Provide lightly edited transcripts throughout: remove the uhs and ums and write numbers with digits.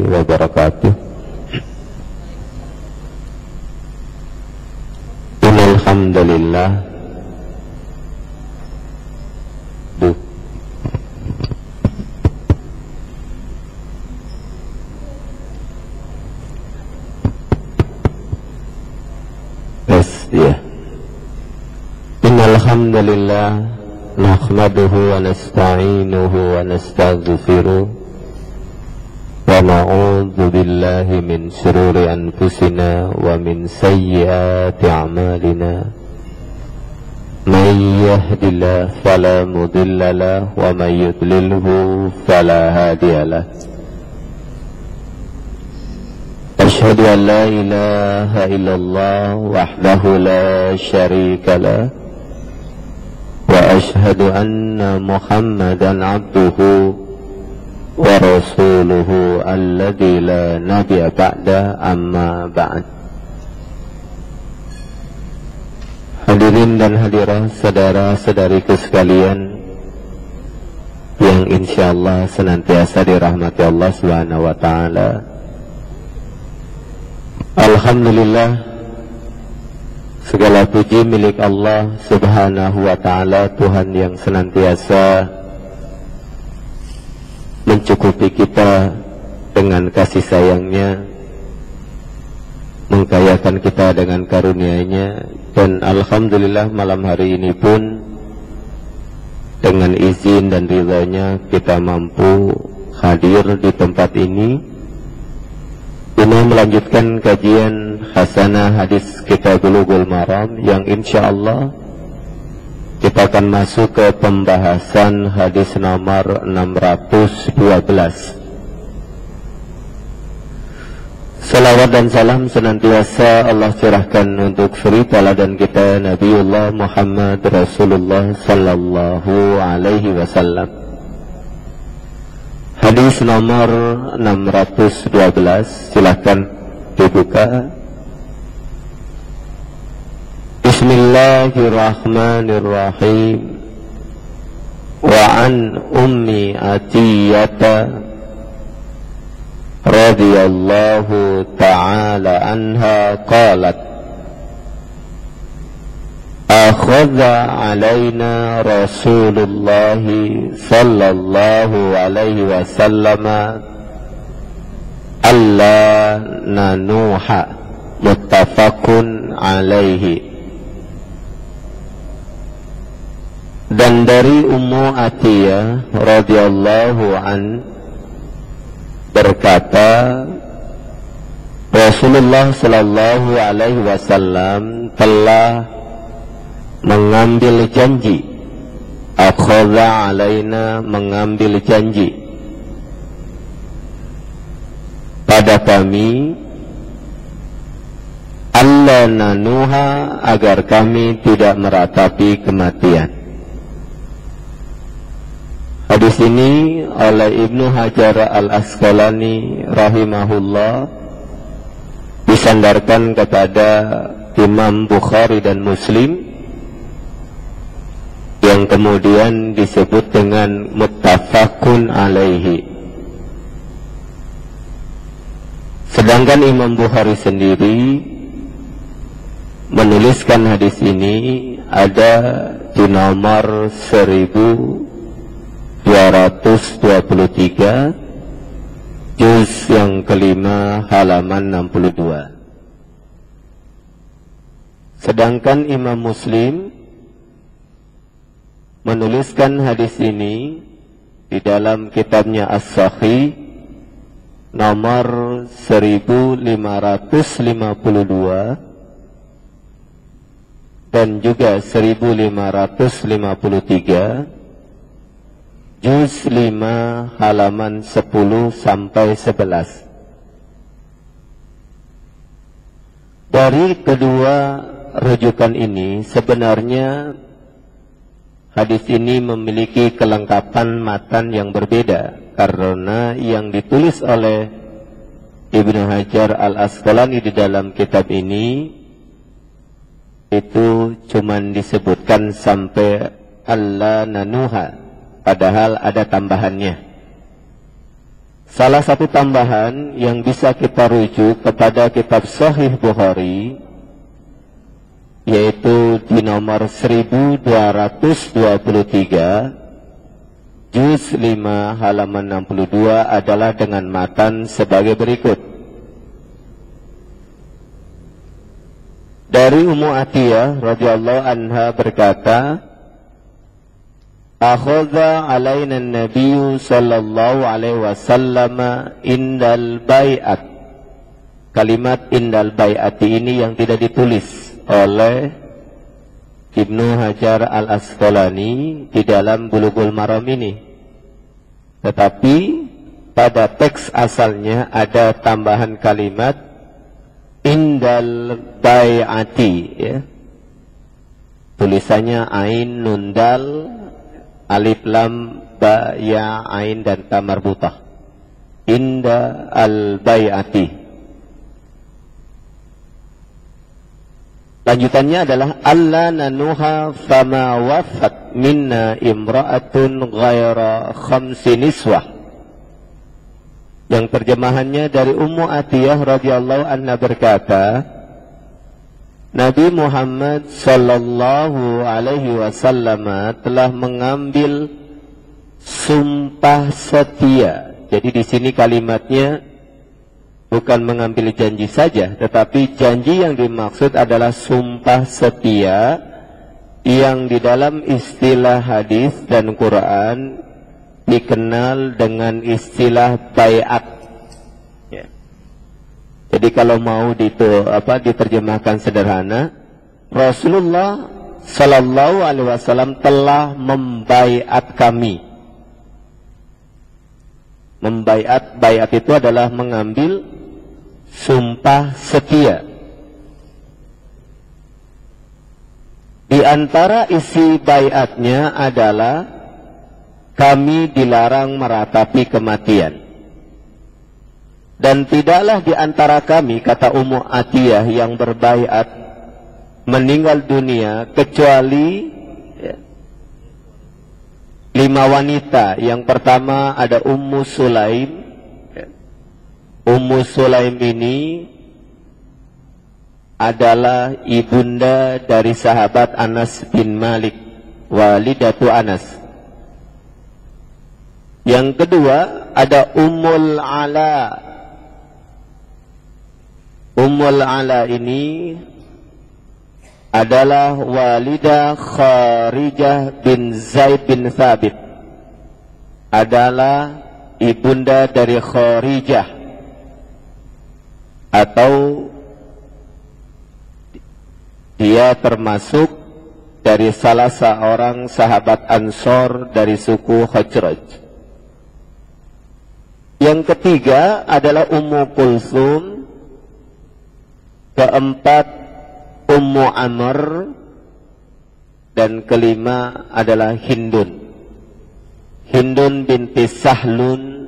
wabarakatuh. Innal hamdalillah Innal hamdalillah nahmaduhu wa nasta'inuhu wa nastaghfiruh wa na'udzu billahi min shururi anfusina wa min sayyiati a'malina. Man yahdihillahu fala mudilla lahu wa man yudlilhu fala hadiya lahu. Asyhadu an la ilaha illallah wahdahu la syarika lah wa asyhadu anna Muhammadan abduhu wa rasuluhu alladzi la nabiyya ba'da, amma ba'd. Hadirin dan hadirah saudara-saudariku sekalian yang insyaallah senantiasa dirahmati Allah Subhanahu wa taala. Alhamdulillah, segala puji milik Allah Subhanahu wa ta'ala, Tuhan yang senantiasa mencukupi kita dengan kasih sayangnya, mengkayakan kita dengan karunia-Nya. Dan Alhamdulillah malam hari ini pun dengan izin dan ridha-Nya kita mampu hadir di tempat ini guna melanjutkan kajian hasanah hadis kita Bulughul Maram, yang insyaallah kita akan masuk ke pembahasan hadis nomor 612. Salawat dan salam senantiasa Allah curahkan untuk suri teladan kita Nabiullah Muhammad Rasulullah sallallahu alaihi wasallam. Hadis nomor 612, silakan dibuka. Bismillahirrahmanirrahim. Wa an ummi Atiyata radhiyallahu ta'ala anha qalat akhadha alaina Rasulullah sallallahu alaihi wasallam alla nanuha, muttafaqun alaihi. Dan dari Ummu Atiyah radhiyallahu an berkata, Rasulullah sallallahu alaihi wasallam telah mengambil janji, akhadha alaina, mengambil janji pada kami, alla nanuha, agar kami tidak meratapi kematian. Hadis ini oleh Ibnu Hajar Al-Asqalani rahimahullah disandarkan kepada Imam Bukhari dan Muslim, yang kemudian disebut dengan muttafaqun alaihi. Sedangkan Imam Bukhari sendiri menuliskan hadis ini ada di nomor 1223, juz yang kelima, halaman 62. Sedangkan Imam Muslim menuliskan hadis ini di dalam kitabnya As-Sahih nomor 1552 dan juga 1553, juz 5, halaman 10 sampai 11. Dari kedua rujukan ini sebenarnya hadis ini memiliki kelengkapan matan yang berbeda, karena yang ditulis oleh Ibnu Hajar Al-Asqalani di dalam kitab ini itu cuman disebutkan sampai alla nanuha, padahal ada tambahannya. Salah satu tambahan yang bisa kita rujuk kepada kitab Sahih Bukhari, yaitu di nomor 1223, juz 5 halaman 62 adalah dengan matan sebagai berikut. Dari Ummu Atiyah radhiyallahu anha berkata, akhadha alaina an-nabiy sallallahu alaihi wasallam indal bai'at. Kalimat indal bai'ati ini yang tidak ditulis oleh Ibnu Hajar al-Asqalani di dalam Bulughul Maram ini, tetapi pada teks asalnya ada tambahan kalimat indal bai'ati, ya. Tulisannya ain nun dal alif lam ba ya ain dan ta marbutah. Inda al bai'ati. Lanjutannya adalah alla nanuha fama wafat minna imra'atun ghaira khamsi niswah. Yang terjemahannya dari Ummu Atiyah radhiyallahu anha berkata, Nabi Muhammad sallallahu alaihi wasallam telah mengambil sumpah setia. Jadi di sini kalimatnya bukan mengambil janji saja, tetapi janji yang dimaksud adalah sumpah setia yang di dalam istilah hadis dan Quran dikenal dengan istilah bai'at. Jadi kalau mau diterjemahkan sederhana, Rasulullah Sallallahu Alaihi Wasallam telah membaiat kami. Membaiat, baiat itu adalah mengambil sumpah setia. Di antara isi baiatnya adalah kami dilarang meratapi kematian. Dan tidaklah di antara kami, kata Ummu Atiyah, yang berbaiat meninggal dunia kecuali 5 wanita. Yang pertama ada Ummu Sulaim. Ummu Sulaim ini adalah ibunda dari sahabat Anas bin Malik, walidatu Anas. Yang kedua ada Ummul Ala. Ummul Ala ini adalah walidah Kharijah bin Zaid bin Thabit, adalah ibunda dari Kharijah, atau dia termasuk dari salah seorang sahabat Ansor dari suku Khazraj. Yang ketiga adalah Ummu Kulsum. Keempat Ummu Amr, dan kelima adalah Hindun. Hindun binti Sahlun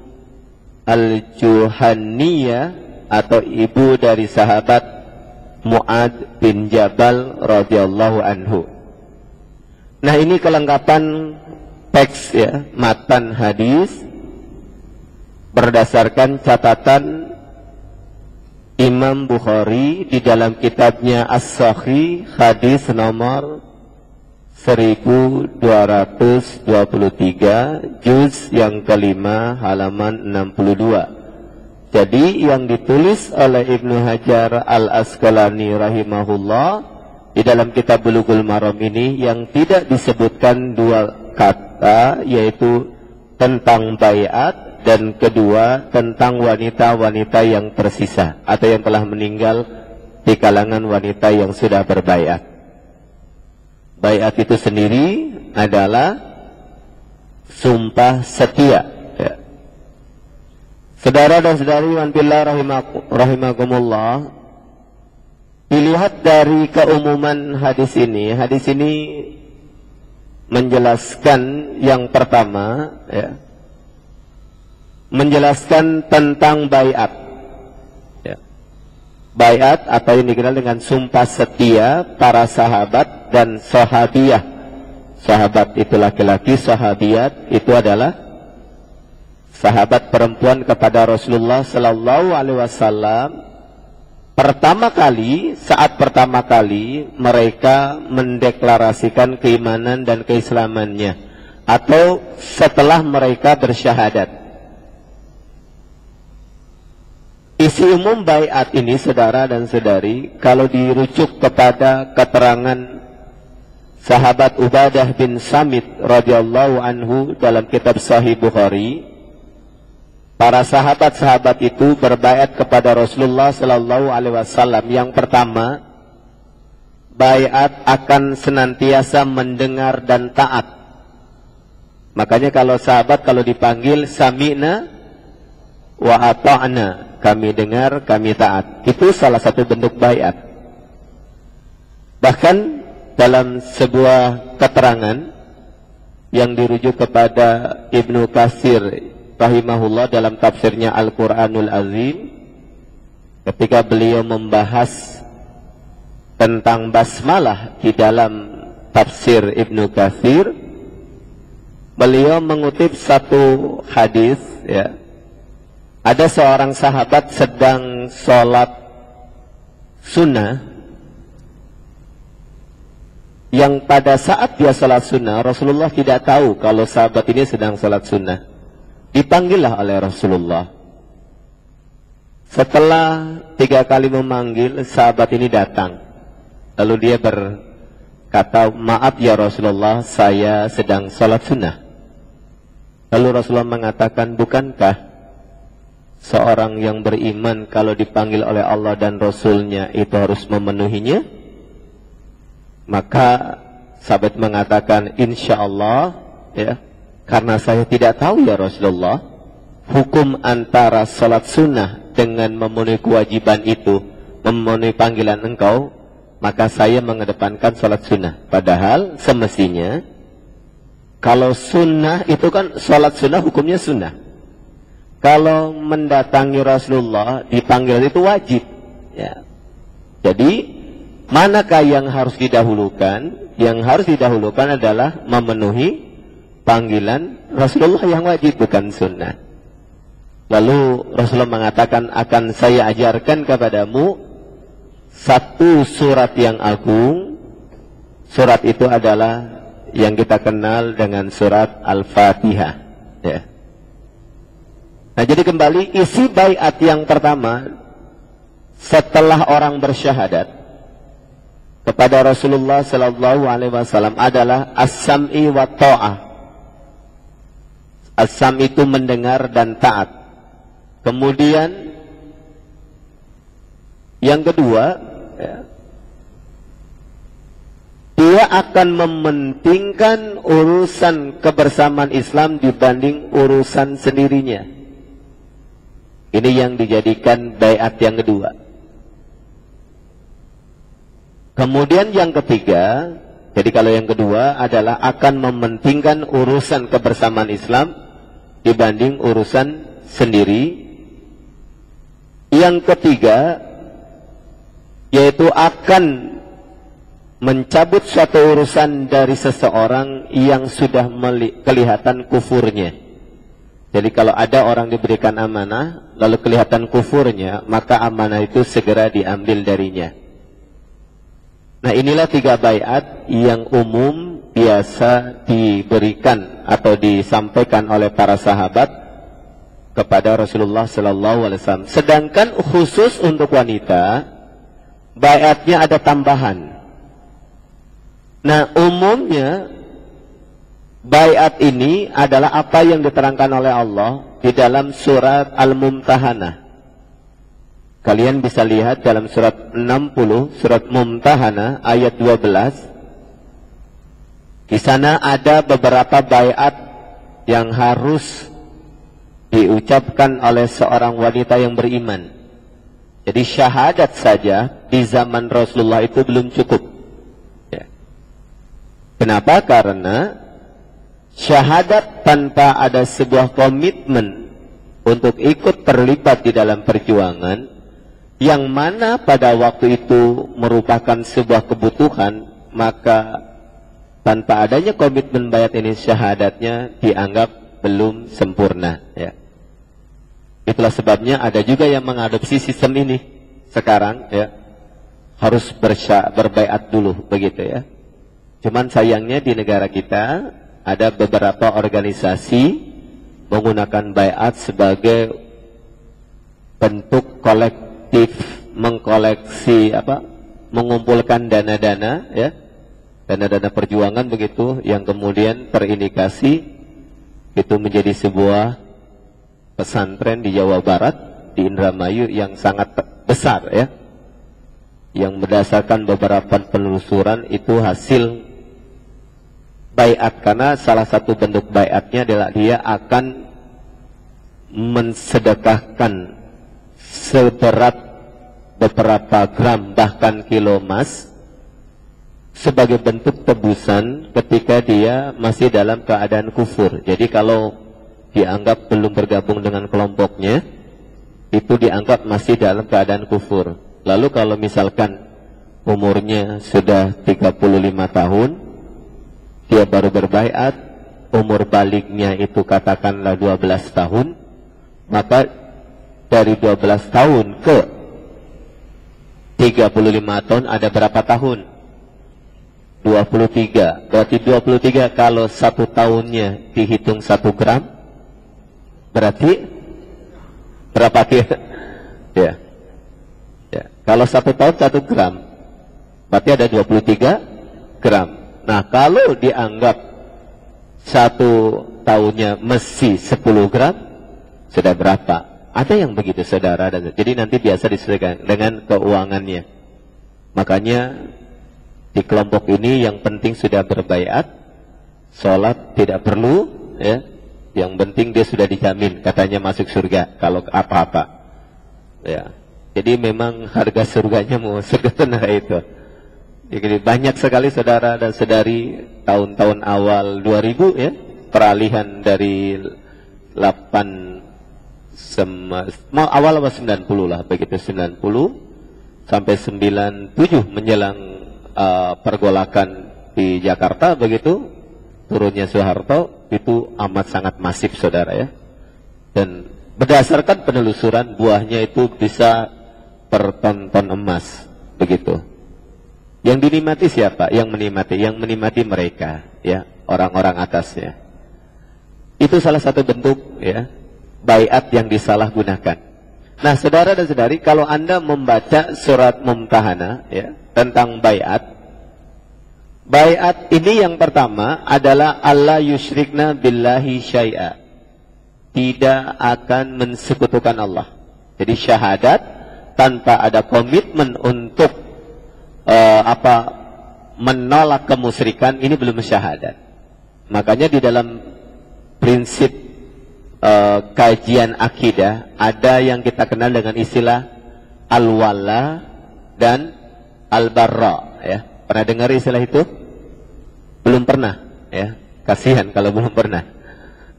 al-Juhanniyah, atau ibu dari sahabat Mu'ad bin Jabal radhiyallahu anhu. Nah, ini kelengkapan teks, ya, matan hadis berdasarkan catatan Imam Bukhari di dalam kitabnya As-Sahih, hadis nomor 1223, juz yang kelima halaman 62. Jadi yang ditulis oleh Ibnu Hajar al-Asqalani rahimahullah di dalam kitab Bulughul Maram ini yang tidak disebutkan 2 kata, yaitu tentang baiat, dan kedua tentang wanita-wanita yang tersisa atau yang telah meninggal di kalangan wanita yang sudah berbaiat. Baiat itu sendiri adalah sumpah setia, ya. Saudara dan saudari wanbillah rahimakumullah, dilihat dari keumuman hadis ini menjelaskan yang pertama, ya, menjelaskan tentang baiat, ya. Baiat atau yang dikenal dengan sumpah setia para sahabat dan sahabiyah. Sahabat itu laki-laki, sahabiyat itu adalah sahabat perempuan kepada Rasulullah Sallallahu Alaihi Wasallam saat pertama kali mereka mendeklarasikan keimanan dan keislamannya, atau setelah mereka bersyahadat. Isi umum baiat ini, saudara dan saudari, kalau dirujuk kepada keterangan sahabat Ubadah bin Samit radhiyallahu anhu dalam kitab Sahih Bukhari, para sahabat-sahabat itu berbaiat kepada Rasulullah Sallallahu Alaihi Wasallam. Yang pertama, baiat akan senantiasa mendengar dan taat. Makanya kalau sahabat kalau dipanggil sami'na wa ata'na, kami dengar, kami taat. Itu salah satu bentuk baiat. Bahkan dalam sebuah keterangan yang dirujuk kepada Ibnu Katsir rahimahullah dalam tafsirnya Al-Quranul Azim, ketika beliau membahas tentang basmalah di dalam tafsir Ibnu Katsir, beliau mengutip satu hadis, ya. Ada seorang sahabat sedang sholat sunnah, yang pada saat dia sholat sunnah, Rasulullah tidak tahu kalau sahabat ini sedang sholat sunnah. Dipanggillah oleh Rasulullah. Setelah 3 kali memanggil, sahabat ini datang. Lalu dia berkata, maaf ya Rasulullah, saya sedang sholat sunnah. Lalu Rasulullah mengatakan, bukankah seorang yang beriman kalau dipanggil oleh Allah dan Rasulnya itu harus memenuhinya? Maka sahabat mengatakan, insya Allah, ya, karena saya tidak tahu ya Rasulullah, hukum antara salat sunnah dengan memenuhi kewajiban itu, memenuhi panggilan engkau, maka saya mengedepankan salat sunnah. Padahal semestinya, kalau sunnah itu kan salat sunnah hukumnya sunnah. Kalau mendatangi Rasulullah dipanggil itu wajib, ya. Jadi manakah yang harus didahulukan? Yang harus didahulukan adalah memenuhi panggilan Rasulullah yang wajib, bukan sunnah. Lalu Rasulullah mengatakan, akan saya ajarkan kepadamu satu surat yang agung. Surat itu adalah yang kita kenal dengan surat Al-Fatihah, ya. Nah, jadi kembali isi baiat yang pertama setelah orang bersyahadat kepada Rasulullah Sallallahu Alaihi Wasallam adalah as-sam'i wa ta'ah. As-sam itu mendengar dan taat. Kemudian yang kedua, ya, dia akan mementingkan urusan kebersamaan Islam dibanding urusan sendirinya. Ini yang dijadikan baiat yang kedua. Kemudian yang ketiga, jadi kalau yang kedua adalah akan mementingkan urusan kebersamaan Islam dibanding urusan sendiri. Yang ketiga, yaitu akan mencabut suatu urusan dari seseorang yang sudah kelihatan kufurnya. Jadi kalau ada orang diberikan amanah, lalu kelihatan kufurnya, maka amanah itu segera diambil darinya. Nah, inilah 3 baiat yang umum biasa diberikan atau disampaikan oleh para sahabat kepada Rasulullah Sallallahu Alaihi Wasallam. Sedangkan khusus untuk wanita, baiatnya ada tambahan. Nah, umumnya baiat ini adalah apa yang diterangkan oleh Allah di dalam surat Al-Mumtahanah. Kalian bisa lihat dalam surat 60, surat Mumtahanah ayat 12. Di sana ada beberapa baiat yang harus diucapkan oleh seorang wanita yang beriman. Jadi syahadat saja di zaman Rasulullah itu belum cukup. Ya. Kenapa? Karena syahadat tanpa ada sebuah komitmen untuk ikut terlibat di dalam perjuangan, yang mana pada waktu itu merupakan sebuah kebutuhan, maka tanpa adanya komitmen baiat ini syahadatnya dianggap belum sempurna. Ya. Itulah sebabnya ada juga yang mengadopsi sistem ini sekarang, ya, harus berbaiat dulu, begitu ya. Cuman sayangnya di negara kita ada beberapa organisasi menggunakan baiat sebagai bentuk kolektif mengkoleksi mengumpulkan dana-dana, ya, dana-dana perjuangan begitu, yang kemudian terindikasi itu menjadi sebuah pesantren di Jawa Barat, di Indramayu yang sangat besar, ya, yang berdasarkan beberapa penelusuran itu hasil baiat, karena salah satu bentuk baiatnya adalah dia akan mensedekahkan seberat beberapa gram bahkan kilo emas sebagai bentuk tebusan ketika dia masih dalam keadaan kufur. Jadi kalau dianggap belum bergabung dengan kelompoknya, itu dianggap masih dalam keadaan kufur. Lalu kalau misalkan umurnya sudah 35 tahun, dia baru berbaiat, umur baliknya itu katakanlah 12 tahun, maka dari 12 tahun ke 35 tahun ada berapa tahun? 23. Berarti 23 kalau 1 tahunnya dihitung 1 gram, berarti berapa kira? Ya. Ya. Kalau 1 tahun 1 gram, berarti ada 23 gram. Nah, kalau dianggap 1 tahunnya mesti 10 gram, sudah berapa? Ada yang begitu, saudara. Jadi nanti biasa disesuaikan dengan keuangannya. Makanya di kelompok ini yang penting sudah berbaiat, sholat tidak perlu, ya. Yang penting dia sudah dijamin, katanya masuk surga kalau apa-apa. Ya. Jadi memang harga surganya mau surga neraka itu. Jadi banyak sekali saudara dan saudari tahun-tahun awal 2000, ya, peralihan dari 90 lah, begitu 90 sampai 97 menjelang pergolakan di Jakarta, begitu turunnya Soeharto, itu amat sangat masif, saudara, ya. Dan berdasarkan penelusuran buahnya itu bisa per ton-ton emas, begitu. Yang dinikmati siapa? Yang menikmati mereka, ya, orang-orang atasnya. Itu salah satu bentuk, ya, baiat yang disalahgunakan. Nah, saudara dan saudari, kalau Anda membaca surat Mumtahanah, ya, tentang baiat, baiat ini yang pertama adalah Allah yusyrikna billahi syai'a, tidak akan mensekutukan Allah. Jadi syahadat tanpa ada komitmen untuk menolak kemusyrikan, ini belum syahadat. Makanya di dalam prinsip kajian akidah ada yang kita kenal dengan istilah al-wala dan al-barra, ya. Pernah dengar istilah itu? Belum pernah, ya. Kasihan kalau belum pernah,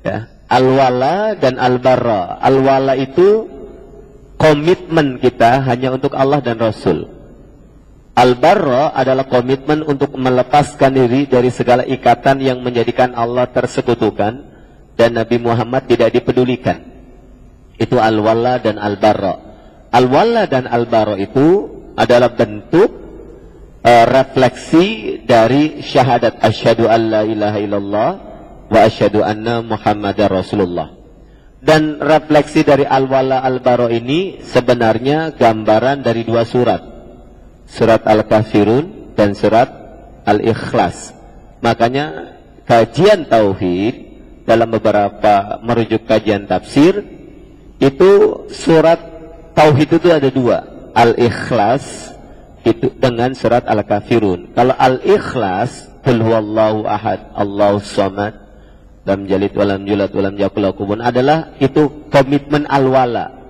ya. Al-wala dan al-barra. Al-wala itu komitmen kita hanya untuk Allah dan Rasul. Al-barra adalah komitmen untuk melepaskan diri dari segala ikatan yang menjadikan Allah tersekutukan dan Nabi Muhammad tidak dipedulikan. Itu al-wala dan al-barra. Al-wala dan al-barra itu adalah bentuk refleksi dari syahadat asyhadu an la ilaha illallah wa asyhadu anna Muhammadar Rasulullah. Dan refleksi dari al-wala al-barra ini sebenarnya gambaran dari 2 surat. Surat Al-Kafirun dan surat Al-Ikhlas. Makanya kajian tauhid dalam beberapa merujuk kajian tafsir itu surat tauhid itu ada 2, Al-Ikhlas itu dengan surat Al-Kafirun. Kalau Al-Ikhlas, qul huwallahu ahad, Allahus samad, lam yalid walam yulad walam yakul lahu kufuwan, adalah itu komitmen al-wala,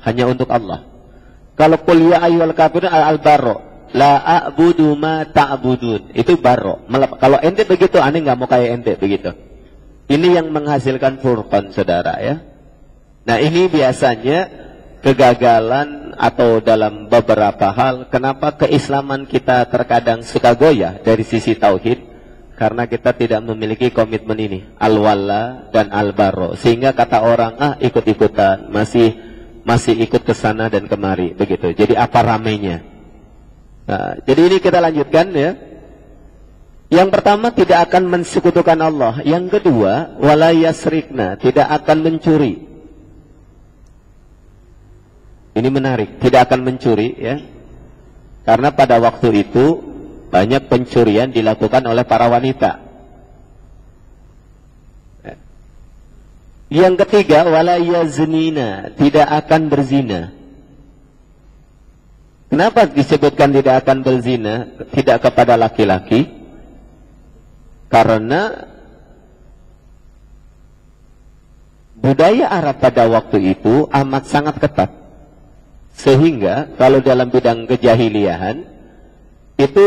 hanya untuk Allah. Kalau qul ya ayyuhal kafirun al-barra, la a'budu ma ta'budun, itu barra. Kalau ente begitu, aneh nggak mau kayak ente begitu. Ini yang menghasilkan furqan, saudara, ya. Nah, ini biasanya kegagalan atau dalam beberapa hal kenapa keislaman kita terkadang suka goyah dari sisi tauhid, karena kita tidak memiliki komitmen ini, al-wala dan al-baro, sehingga kata orang ikut-ikutan, masih ikut ke sana dan kemari, begitu. Jadi apa ramenya? Nah, jadi ini kita lanjutkan ya. Yang pertama, tidak akan mensekutukan Allah. Yang kedua, wala yasrikna, tidak akan mencuri. Ini menarik, tidak akan mencuri ya. Karena pada waktu itu banyak pencurian dilakukan oleh para wanita. Yang ketiga, wala yaznina, tidak akan berzina. Kenapa disebutkan tidak akan berzina, tidak kepada laki-laki? Karena budaya Arab pada waktu itu amat sangat ketat. Sehingga kalau dalam bidang kejahiliahan itu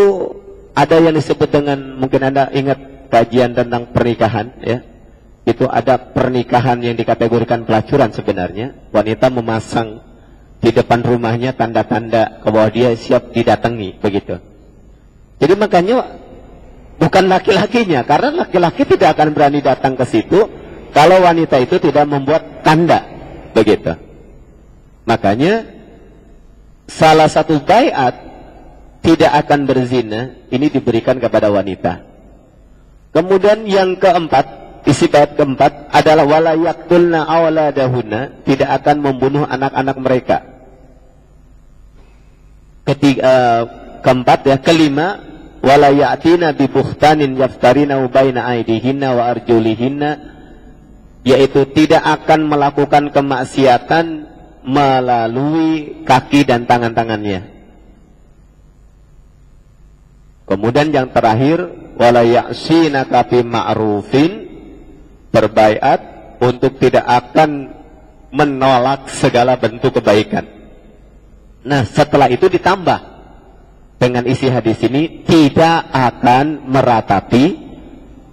ada yang disebut dengan, mungkin Anda ingat kajian tentang pernikahan ya. Itu ada pernikahan yang dikategorikan pelacuran sebenarnya. Wanita memasang di depan rumahnya tanda-tanda bahwa dia siap didatangi, begitu. Jadi makanya bukan laki-lakinya, karena laki-laki tidak akan berani datang ke situ kalau wanita itu tidak membuat tanda, begitu. Makanya salah satu baiat tidak akan berzina ini diberikan kepada wanita. Kemudian yang keempat, isi bait keempat adalah wala yaqtulna auladahunna, tidak akan membunuh anak-anak mereka. Keempat ya, kelima, wala ya'tina bi buhtanin yaftarina baina aidihinna wa arjulihinna, yaitu tidak akan melakukan kemaksiatan melalui kaki dan tangan-tangannya. Kemudian yang terakhir, wala ya'sinaka bi ma'rufin, berbaiat untuk tidak akan menolak segala bentuk kebaikan. Nah, setelah itu ditambah dengan isi hadis ini, tidak akan meratapi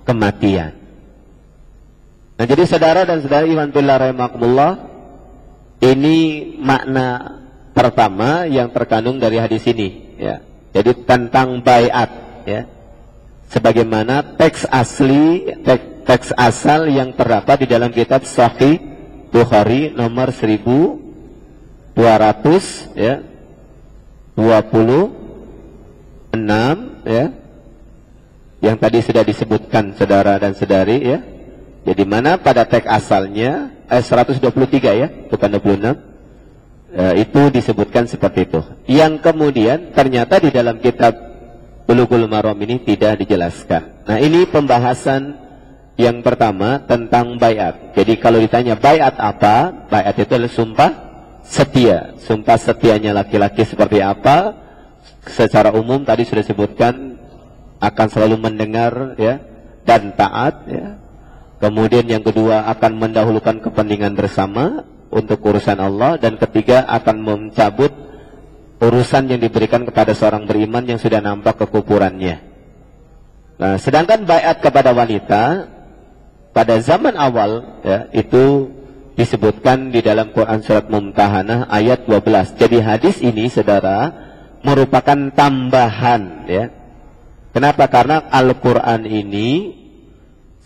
kematian. Nah, jadi saudara dan saudari iman billah rahimakumullah, ini makna pertama yang terkandung dari hadis ini ya. Jadi tentang baiat ya. Sebagaimana teks asli, teks asal yang terdapat di dalam kitab Sahih Bukhari nomor 1200 ya. 26 ya, yang tadi sudah disebutkan saudara dan saudari ya. Jadi mana pada teks asalnya 123 ya, bukan 26, itu disebutkan seperti itu. Yang kemudian ternyata di dalam kitab Bulughul Maram ini tidak dijelaskan. Nah, ini pembahasan yang pertama tentang baiat. Jadi kalau ditanya baiat apa, baiat itu adalah sumpah setia. Sumpah setianya laki-laki seperti apa? Secara umum tadi sudah disebutkan, akan selalu mendengar ya dan taat ya. Kemudian yang kedua akan mendahulukan kepentingan bersama untuk urusan Allah, dan ketiga akan mencabut urusan yang diberikan kepada seorang beriman yang sudah nampak kekufurannya. Nah, sedangkan baiat kepada wanita pada zaman awal ya, itu disebutkan di dalam Quran surat Mumtahanah ayat 12. Jadi hadis ini saudara merupakan tambahan ya. Kenapa? Karena Al-Quran ini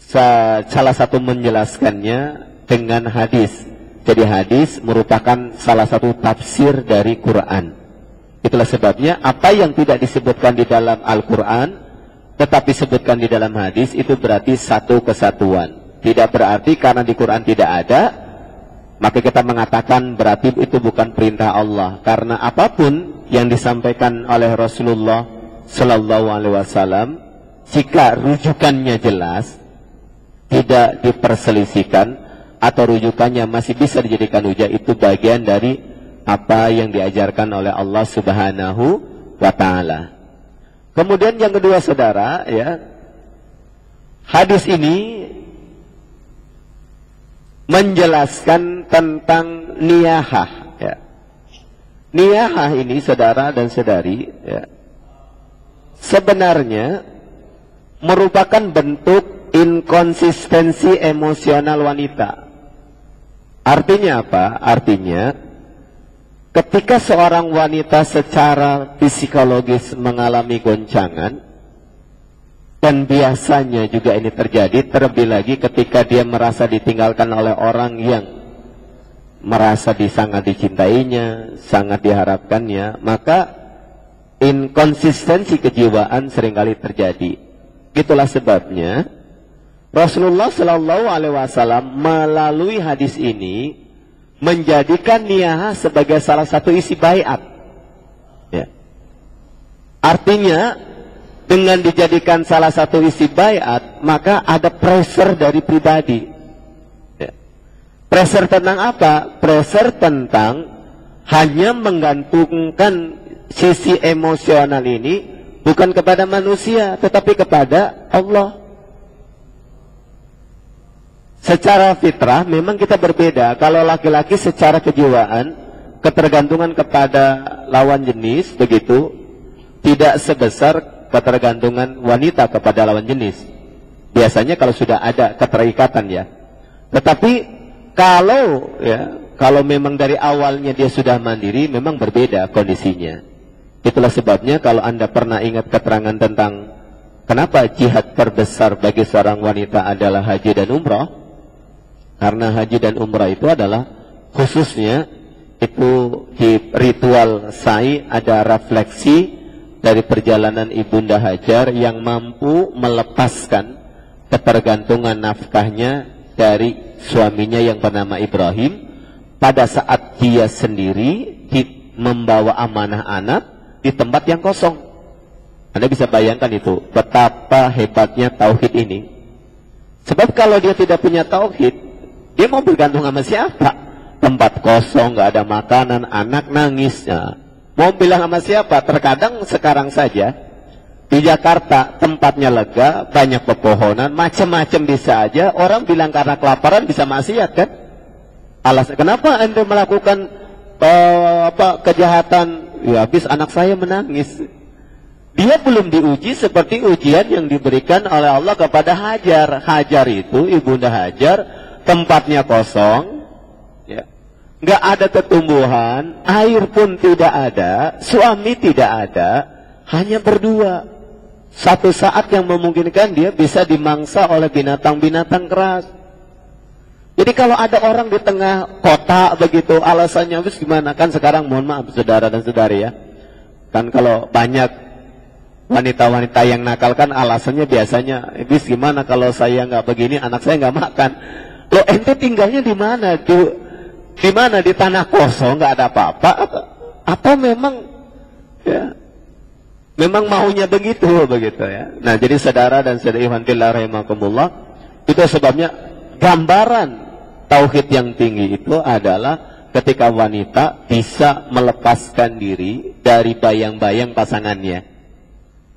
salah satu menjelaskannya dengan hadis. Jadi hadis merupakan salah satu tafsir dari Quran. Itulah sebabnya apa yang tidak disebutkan di dalam Al-Quran tetapi disebutkan di dalam hadis, itu berarti satu kesatuan. Tidak berarti karena di Quran tidak ada maka kita mengatakan berarti itu bukan perintah Allah. Karena apapun yang disampaikan oleh Rasulullah Sallallahu Alaihi Wasallam, jika rujukannya jelas, tidak diperselisihkan, atau rujukannya masih bisa dijadikan hujah, itu bagian dari apa yang diajarkan oleh Allah Subhanahu wa Ta'ala. Kemudian yang kedua saudara ya, hadis ini menjelaskan tentang niyahah ya. Niyahah ini saudara dan saudari ya, sebenarnya merupakan bentuk inkonsistensi emosional wanita. Artinya apa? Artinya ketika seorang wanita secara psikologis mengalami goncangan, Dan biasanya juga ini terjadi, terlebih lagi ketika dia merasa ditinggalkan oleh orang yang merasa sangat dicintainya, sangat diharapkannya, maka inkonsistensi kejiwaan seringkali terjadi. Itulah sebabnya Rasulullah Shallallahu Alaihi Wasallam melalui hadis ini menjadikan niyah sebagai salah satu isi baiat. Ya. Artinya dengan dijadikan salah satu isi baiat, maka ada pressure dari pribadi. Ya. Pressure tentang apa? Pressure tentang hanya menggantungkan sisi emosional ini bukan kepada manusia, tetapi kepada Allah. Secara fitrah memang kita berbeda. Kalau laki-laki secara kejiwaan, ketergantungan kepada lawan jenis begitu tidak sebesar ketergantungan wanita kepada lawan jenis. Biasanya kalau sudah ada keterikatan ya. Tetapi kalau memang dari awalnya dia sudah mandiri, memang berbeda kondisinya. Itulah sebabnya kalau Anda pernah ingat keterangan tentang kenapa jihad terbesar bagi seorang wanita adalah haji dan umrah. Karena haji dan umrah itu adalah khususnya itu di ritual sa'i ada refleksi dari perjalanan Ibunda Hajar yang mampu melepaskan ketergantungan nafkahnya dari suaminya yang bernama Ibrahim pada saat dia sendiri membawa amanah anak di tempat yang kosong. Anda bisa bayangkan itu betapa hebatnya tauhid ini. Sebab kalau dia tidak punya tauhid, dia mau bergantung sama siapa? Tempat kosong, nggak ada makanan, anak nangisnya. Mau bilang sama siapa? Terkadang sekarang saja di Jakarta tempatnya lega, banyak pepohonan, macam-macam bisa aja. Orang bilang karena kelaparan bisa maksiat kan? Alasan kenapa Anda melakukan kejahatan? Ya habis anak saya menangis. Dia belum diuji seperti ujian yang diberikan oleh Allah kepada Hajar. Hajar itu Ibunda Hajar, tempatnya kosong, ya. Nggak ada tumbuhan, air pun tidak ada, suami tidak ada, hanya berdua. Satu saat yang memungkinkan dia bisa dimangsa oleh binatang-binatang keras. Jadi kalau ada orang di tengah kota begitu, alasannya habis gimana? Kan sekarang mohon maaf saudara dan saudari ya, kan kalau banyak wanita-wanita yang nakal kan alasannya biasanya, habis gimana kalau saya nggak begini, anak saya nggak makan. Lo ente tinggalnya di mana? Di mana? Di tanah kosong, nggak ada apa-apa? Atau memang ya, memang maunya begitu ya. Nah, jadi saudara dan saudari fillah rahimakumullah, itu sebabnya gambaran tauhid yang tinggi itu adalah ketika wanita bisa melepaskan diri dari bayang-bayang pasangannya.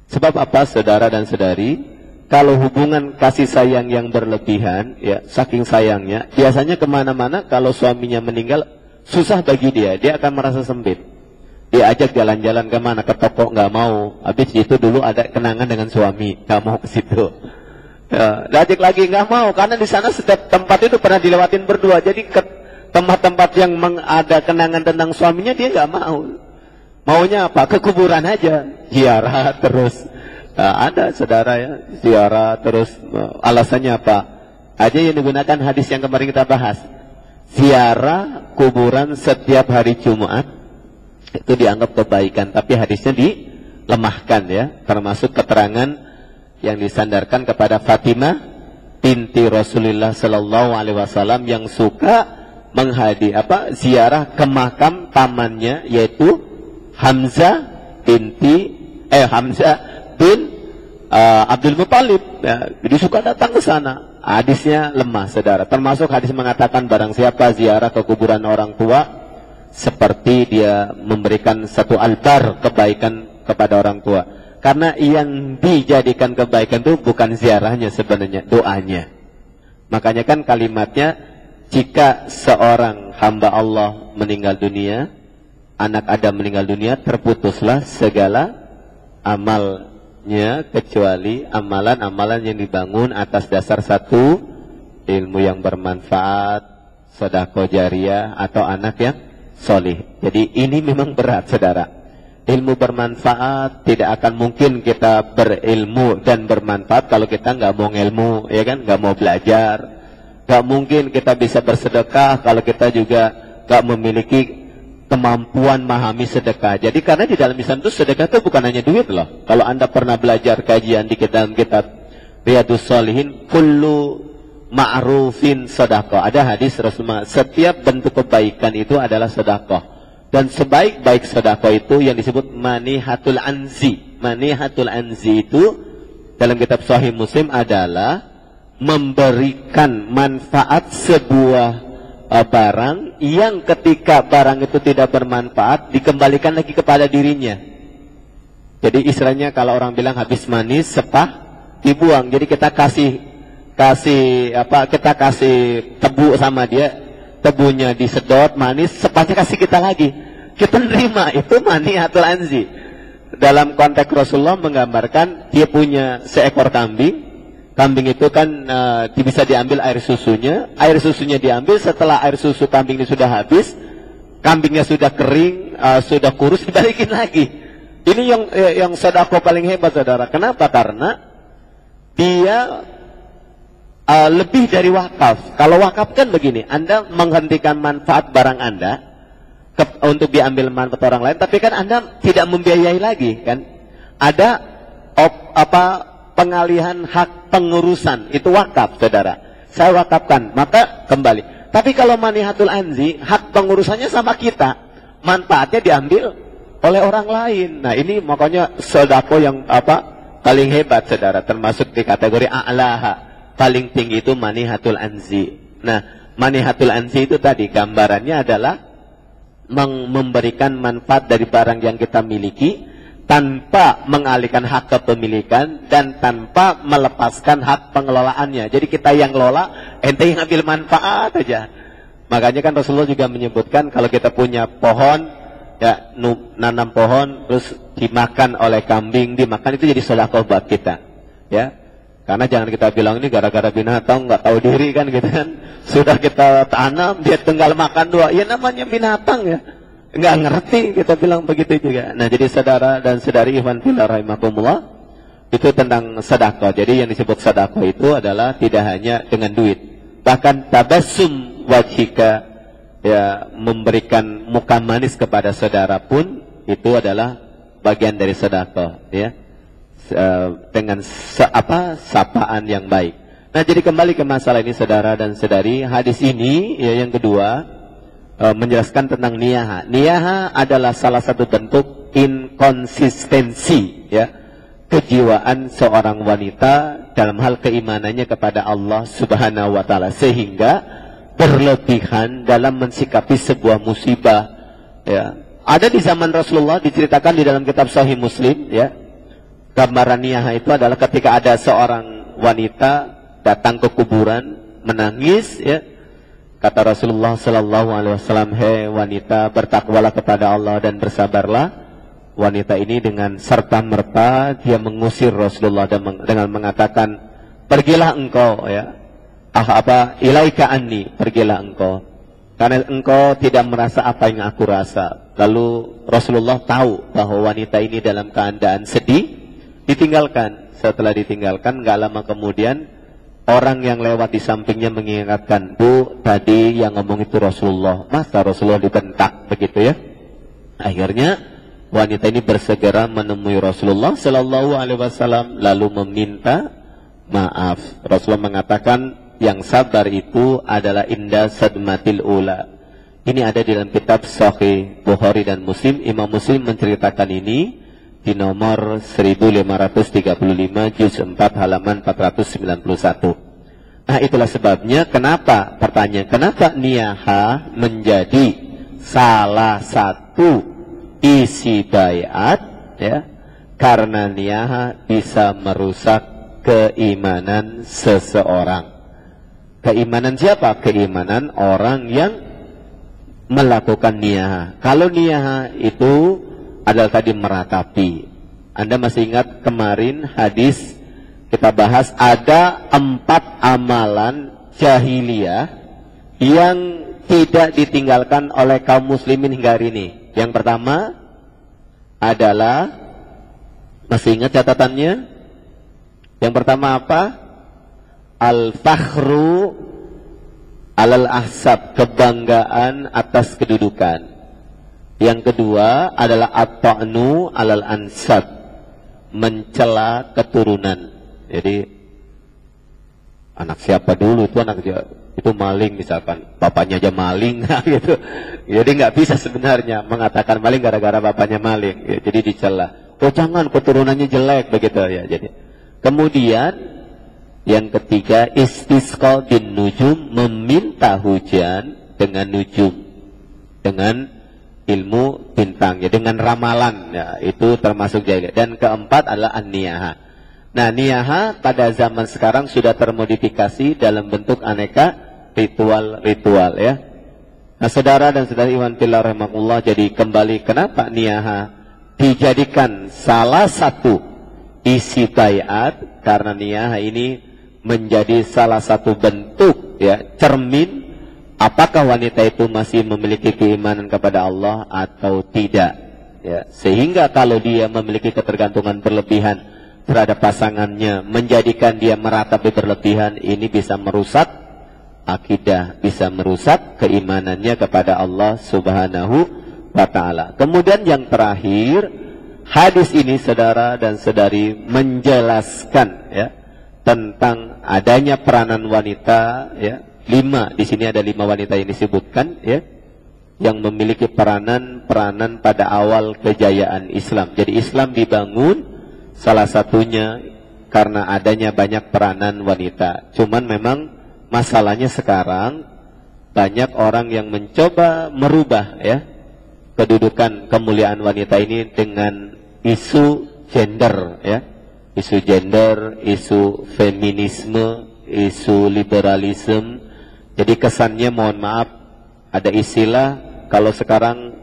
Sebab apa, saudara dan saudari? Kalau hubungan kasih sayang yang berlebihan, ya saking sayangnya, biasanya kemana-mana kalau suaminya meninggal, susah bagi dia akan merasa sempit. Dia ajak jalan-jalan kemana, ke toko nggak mau. Habis itu dulu ada kenangan dengan suami, nggak mau ke situ. Ya, ajak lagi nggak mau, karena di sana setiap tempat itu pernah dilewatin berdua. Jadi ke tempat-tempat yang ada kenangan tentang suaminya dia nggak mau. Maunya apa? Ke kuburan aja, ziarah terus. Nah, ada saudara ya, ziarah terus, alasannya apa? Aja yang digunakan hadis yang kemarin kita bahas. Ziarah kuburan setiap hari Jumat itu dianggap kebaikan, tapi hadisnya dilemahkan ya, termasuk keterangan yang disandarkan kepada Fatimah binti Rasulullah Sallallahu Alaihi Wasallam yang suka ziarah ke makam pamannya, yaitu Hamzah bin Abdul Muttalib, ya, jadi suka datang ke sana. Hadisnya lemah, saudara. Termasuk hadis mengatakan barang siapa ziarah ke kuburan orang tua, seperti dia memberikan satu altar kebaikan kepada orang tua. Karena yang dijadikan kebaikan itu bukan ziarahnya sebenarnya, doanya. Makanya kan kalimatnya, jika seorang hamba Allah meninggal dunia, anak Adam meninggal dunia, terputuslah segala amalnya kecuali amalan-amalan yang dibangun atas dasar satu ilmu yang bermanfaat, sedekah jariyah, atau anak yang solih. Jadi ini memang berat, saudara. ilmu bermanfaat, tidak akan mungkin kita berilmu dan bermanfaat kalau kita nggak mau ngilmu, ya kan, nggak mau belajar. Nggak mungkin kita bisa bersedekah kalau kita juga nggak memiliki kemampuan memahami sedekah. Jadi karena di dalam Islam itu sedekah itu bukan hanya duit loh. Kalau Anda pernah belajar kajian di kitab Riyadhus Shalihin, kullu ma'rufin sedekah. Ada hadis Rasulullah, setiap bentuk kebaikan itu adalah sedekah. Dan sebaik-baik sedekah itu yang disebut manihatul anzi. Manihatul anzi itu dalam kitab Sahih Muslim adalah memberikan manfaat sebuah barang yang ketika barang itu tidak bermanfaat dikembalikan lagi kepada dirinya. Jadi istilahnya kalau orang bilang habis manis sepah dibuang. Jadi kita kasih tebu sama dia, tebunya disedot manis, sepahnya kasih kita lagi. Kita nerima, itu manihatul anzi. Dalam konteks Rasulullah menggambarkan dia punya seekor kambing. Kambing itu kan bisa diambil air susunya diambil. Setelah air susu kambing ini sudah habis, kambingnya sudah kering, sudah kurus, dibalikin lagi. Ini yang sedekah paling hebat, saudara. Kenapa? Karena dia lebih dari wakaf. Kalau wakaf kan begini, Anda menghentikan manfaat barang Anda untuk diambil manfaat orang lain, tapi kan Anda tidak membiayai lagi, kan? Ada pengalihan hak pengurusan, itu wakaf, saudara. Saya wakafkan, maka kembali. Tapi kalau manihatul anzi, hak pengurusannya sama kita, manfaatnya diambil oleh orang lain. Nah ini makanya sedekah yang paling hebat, saudara, termasuk di kategori a'laha, paling tinggi itu manihatul anzi. Nah manihatul anzi itu tadi gambarannya adalah memberikan manfaat dari barang yang kita miliki tanpa mengalihkan hak kepemilikan dan tanpa melepaskan hak pengelolaannya. Jadi kita yang ngelola, ente yang ambil manfaat aja. Makanya kan Rasulullah juga menyebutkan kalau kita punya pohon, ya nanam pohon terus dimakan oleh kambing, dimakan itu jadi sedekah buat kita, ya. Karena jangan kita bilang ini gara-gara binatang nggak tahu diri kan gitu kan. Sudah kita tanam dia tinggal makan doa, ya namanya binatang ya. Nggak ngerti kita bilang begitu juga. Nah jadi saudara dan saudari ikhwan fillah rahimakumullah, itu tentang sedekah. Jadi yang disebut sedekah itu adalah tidak hanya dengan duit, bahkan tabassum wajhika, ya, memberikan muka manis kepada saudara pun itu adalah bagian dari sedekah, ya, dengan sapaan yang baik. Nah jadi kembali ke masalah ini saudara dan saudari, hadis ini ya yang kedua menjelaskan tentang niyaha. Niyaha adalah salah satu bentuk inkonsistensi, ya, kejiwaan seorang wanita dalam hal keimanannya kepada Allah Subhanahu wa taala, sehingga berlebihan dalam mensikapi sebuah musibah, ya. Ada di zaman Rasulullah, diceritakan di dalam kitab Sahih Muslim, ya. Gambaran niyaha itu adalah ketika ada seorang wanita datang ke kuburan menangis, ya. Kata Rasulullah sallallahu alaihi wasallam, "Hei wanita, bertakwalah kepada Allah dan bersabarlah." Wanita ini dengan serta-merta dia mengusir Rasulullah dengan mengatakan, "Pergilah engkau, ya. Ilaika anni, pergilah engkau. Karena engkau tidak merasa apa yang aku rasa." Lalu Rasulullah tahu bahwa wanita ini dalam keadaan sedih, ditinggalkan. Setelah ditinggalkan, enggak lama kemudian orang yang lewat di sampingnya mengingatkan, "Bu, tadi yang ngomong itu Rasulullah." Masa Rasulullah dibentak begitu, ya? Akhirnya wanita ini bersegera menemui Rasulullah sallallahu alaihi wasallam lalu meminta maaf. Rasulullah mengatakan yang sabar itu adalah inda sadmatil ula. Ini ada di dalam kitab Sahih Bukhari dan Muslim. Imam Muslim menceritakan ini di nomor 1535 juz 4 halaman 491. Nah itulah sebabnya kenapa, pertanyaan, kenapa niyaha menjadi salah satu isi baiat, ya? Karena niyaha bisa merusak keimanan seseorang. Keimanan siapa? Keimanan orang yang melakukan niyaha. Kalau niyaha itu adalah tadi meratapi. Anda masih ingat kemarin hadis kita bahas ada 4 amalan jahiliyah yang tidak ditinggalkan oleh kaum muslimin hingga hari ini. Yang pertama, adalah, masih ingat catatannya? Yang pertama apa? Al-fakhru alal ahsab, kebanggaan atas kedudukan. Yang kedua adalah at-ta'nu alal ansab, mencela keturunan. Jadi anak siapa dulu itu, anak itu maling misalkan, bapaknya aja maling gitu. Jadi nggak bisa sebenarnya mengatakan maling gara-gara bapaknya maling. Ya, jadi dicela. Oh jangan, keturunannya jelek begitu ya. Jadi kemudian yang ketiga, istisqa bin nujum, meminta hujan dengan nujum, dengan ilmu bintang, ya, dengan ramalan, ya, itu termasuk jahiliyah. Dan keempat adalah an-niyaha. Nah, niyaha pada zaman sekarang sudah termodifikasi dalam bentuk aneka ritual-ritual, ya. Nah, saudara dan saudari iman fillah rahimakumullah, jadi kembali kenapa niyaha dijadikan salah satu isi baiat, karena niyaha ini menjadi salah satu bentuk, ya, cermin apakah wanita itu masih memiliki keimanan kepada Allah atau tidak, ya. Sehingga kalau dia memiliki ketergantungan berlebihan terhadap pasangannya, menjadikan dia meratapi berlebihan, ini bisa merusak akidah, bisa merusak keimanannya kepada Allah Subhanahu wa ta'ala. Kemudian yang terakhir, hadis ini saudara dan saudari menjelaskan, ya, tentang adanya peranan wanita, ya. 5, di sini ada 5 wanita yang disebutkan, ya, yang memiliki peranan pada awal kejayaan Islam. Jadi Islam dibangun salah satunya karena adanya banyak peranan wanita. Cuman memang masalahnya sekarang banyak orang yang mencoba merubah, ya, kedudukan kemuliaan wanita ini dengan isu gender, ya. Isu gender, isu feminisme, isu liberalisme. Jadi kesannya, mohon maaf, ada istilah kalau sekarang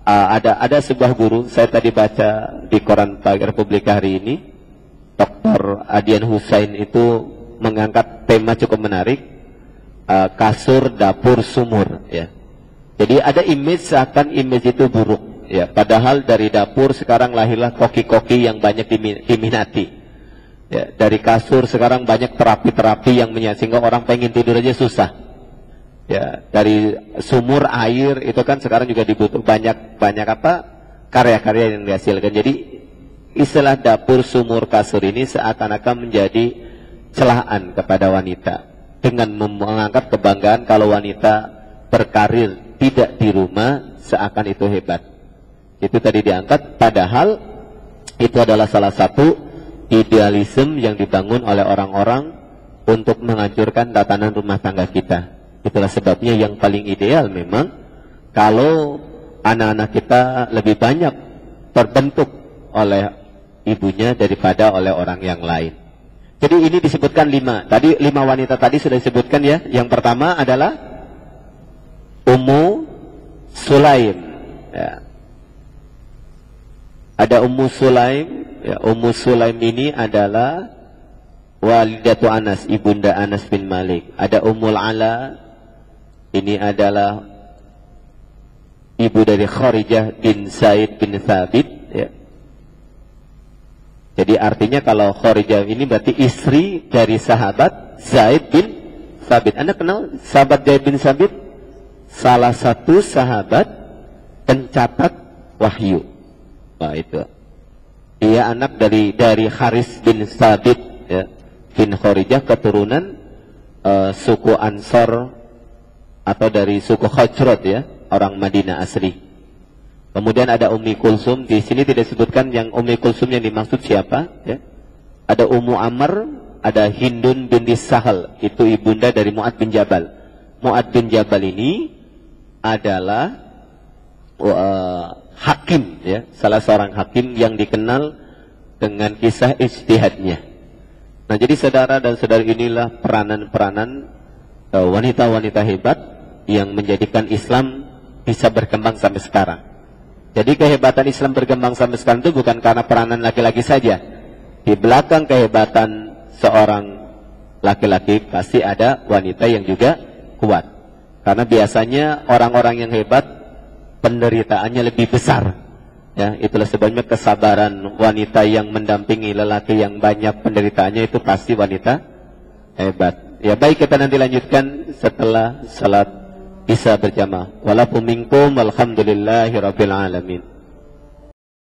ada sebuah guru, saya tadi baca di koran Pagi Republika hari ini, Dr. Adian Husain itu mengangkat tema cukup menarik, kasur, dapur, sumur, ya. Jadi ada image seakan image itu buruk, ya. Padahal dari dapur sekarang lahirlah koki-koki yang banyak diminati. Ya, dari kasur sekarang banyak terapi-terapi yang sehingga orang pengen tidur aja susah. Ya, dari sumur air itu kan sekarang juga dibutuh banyak apa karya-karya yang dihasilkan. Jadi istilah dapur, sumur, kasur ini seakan-akan menjadi celaan kepada wanita dengan mengangkat kebanggaan kalau wanita berkarir tidak di rumah seakan itu hebat. Itu tadi diangkat, padahal itu adalah salah satu idealisme yang dibangun oleh orang-orang untuk menghancurkan tatanan rumah tangga kita. Itulah sebabnya yang paling ideal memang kalau anak-anak kita lebih banyak terbentuk oleh ibunya daripada oleh orang yang lain. Jadi ini disebutkan 5. Tadi 5 wanita tadi sudah disebutkan, ya. Yang pertama adalah Ummu Sulaim, ya. Ada Ummu Sulaim, ya. Ummu Sulaim ini adalah walidatu Anas, ibunda Anas bin Malik. Ada Ummul Ala, ini adalah ibu dari Kharijah bin Zaid bin Thabit, ya. Jadi artinya kalau Kharijah ini berarti istri dari sahabat Zaid bin Thabit. Anda kenal sahabat Zaid bin Thabit? Salah satu sahabat pencatat wahyu. Wah, itu. Dia anak dari Haris bin Thabit, ya, bin Kharijah, keturunan suku Ansor atau dari suku Khajrat, ya, orang Madinah asli. Kemudian ada Ummi Kulsum, di sini tidak disebutkan yang Ummi Kulsum yang dimaksud siapa, ya. Ada Ummu Amr, ada Hindun binti Sahal, itu ibunda dari Mu'ad bin Jabal. Mu'ad bin Jabal ini adalah hakim, ya, salah seorang hakim yang dikenal dengan kisah ijtihadnya. Nah, jadi saudara dan saudari, inilah peranan-peranan wanita-wanita hebat yang menjadikan Islam bisa berkembang sampai sekarang. Jadi kehebatan Islam berkembang sampai sekarang itu bukan karena peranan laki-laki saja. Di belakang kehebatan seorang laki-laki pasti ada wanita yang juga kuat. Karena biasanya orang-orang yang hebat penderitaannya lebih besar. Ya, itulah sebabnya kesabaran wanita yang mendampingi lelaki yang banyak penderitaannya itu pasti wanita hebat. Ya, baik, kita nanti lanjutkan setelah salat Isya berjamaah. Walaupun minkum, alhamdulillahirabbil alamin.